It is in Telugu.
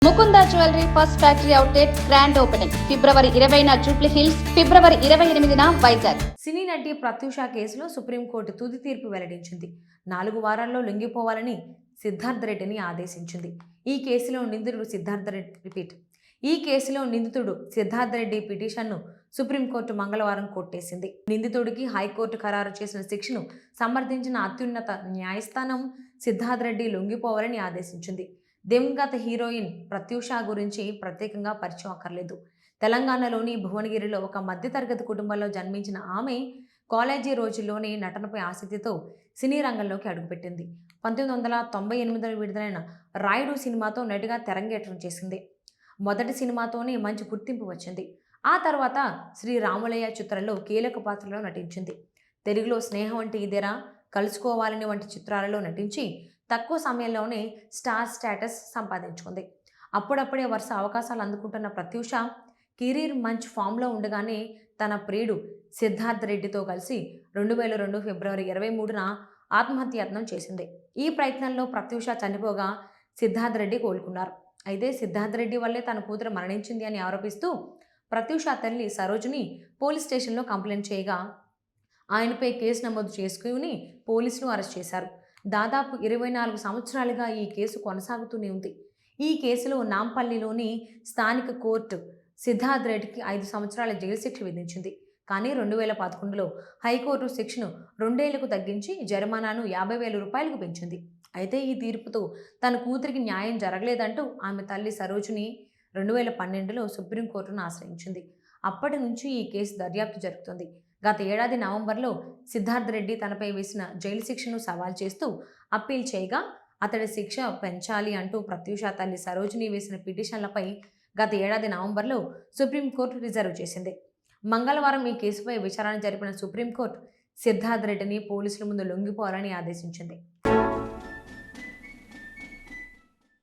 Mukunda jewellery first factory outlet grand opening February 20న జూబ్లీ హిల్స్, ఫిబ్రవరి 28న వైజాగ్. సినీ నటి ప్రత్యూష కేసులో సుప్రీంకోర్టు తుది తీర్పు వెల్లడించింది. 4 వారాల్లో లొంగిపోవాలని సిద్ధార్థ్ రెడ్డిని ఆదేశించింది. ఈ కేసులో నిందితుడు సిద్ధార్థ్ రెడ్డి పిటిషన్ను సుప్రీంకోర్టు మంగళవారం కొట్టేసింది. నిందితుడికి హైకోర్టు ఖరారు చేసిన శిక్షను సమర్థించిన అత్యున్నత న్యాయస్థానం సిద్ధార్థ్ రెడ్డి లొంగిపోవాలని ఆదేశించింది. దివంగత హీరోయిన్ ప్రత్యూష గురించి ప్రత్యేకంగా పరిచయం అక్కర్లేదు. తెలంగాణలోని భువనగిరిలో ఒక మధ్యతరగతి కుటుంబంలో జన్మించిన ఆమె కాలేజీ రోజుల్లోనే నటనపై ఆసక్తితో సినీ రంగంలోకి అడుగుపెట్టింది. 1998లో విడుదలైన రాయుడు సినిమాతో నటిగా తెరంగేట్రం చేసింది. మొదటి సినిమాతోనే మంచి గుర్తింపు వచ్చింది. ఆ తర్వాత శ్రీ రాములయ్య చిత్రంలో కీలక పాత్రలో నటించింది. తెలుగులో స్నేహం అంటే ఇదేరా, కలుసుకోవాలని వంటి చిత్రాలలో నటించి తక్కువ సమయంలోనే స్టార్ స్టేటస్ సంపాదించుకుంది. అప్పుడప్పుడే వరుస అవకాశాలు అందుకుంటున్న ప్రత్యూష కెరీర్ మంచి ఫామ్లో ఉండగానే తన ప్రియుడు సిద్ధార్థ్ రెడ్డితో కలిసి 2002 ఫిబ్రవరి 23న ఆత్మహత్యాయత్నం చేసింది. ఈ ప్రయత్నంలో ప్రత్యూష చనిపోగా సిద్ధార్థ్ రెడ్డి కోలుకున్నారు. అయితే సిద్ధార్థ్ రెడ్డి వల్లే తన కూతురు మరణించింది అని ఆరోపిస్తూ ప్రత్యూష తల్లి సరోజిని పోలీస్ స్టేషన్లో కంప్లైంట్ చేయగా ఆయనపై కేసు నమోదు చేసుకుని పోలీసులు అరెస్ట్ చేశారు. దాదాపు 24 సంవత్సరాలుగా ఈ కేసు కొనసాగుతూనే ఉంది. ఈ కేసులో నాంపల్లిలోని స్థానిక కోర్టు సిద్ధార్థ్ రెడ్డికి 5 సంవత్సరాల జైలు శిక్ష విధించింది. కానీ 2011లో హైకోర్టు శిక్షను 2 ఏళ్లకు తగ్గించి జరిమానాను 50,000 రూపాయలకు పెంచింది. అయితే ఈ తీర్పుతో తన కూతురికి న్యాయం జరగలేదంటూ ఆమె తల్లి సరోజిని 2012లో సుప్రీంకోర్టును ఆశ్రయించింది. అప్పటి నుంచి ఈ కేసు దర్యాప్తు జరుగుతుంది. గత ఏడాది నవంబర్లో సిద్ధార్థ్ రెడ్డి తనపై వేసిన జైలు శిక్షను సవాల్ చేస్తూ అప్పీల్ చేయగా అతడి శిక్ష పెంచాలి అంటూ ప్రత్యూష తల్లి సరోజిని వేసిన పిటిషన్లపై గత ఏడాది నవంబర్లో సుప్రీంకోర్టు రిజర్వ్ చేసింది. మంగళవారం ఈ కేసుపై విచారణ జరిపిన సుప్రీంకోర్టు సిద్ధార్థ్ రెడ్డిని పోలీసుల ముందు లొంగిపోవాలని ఆదేశించింది.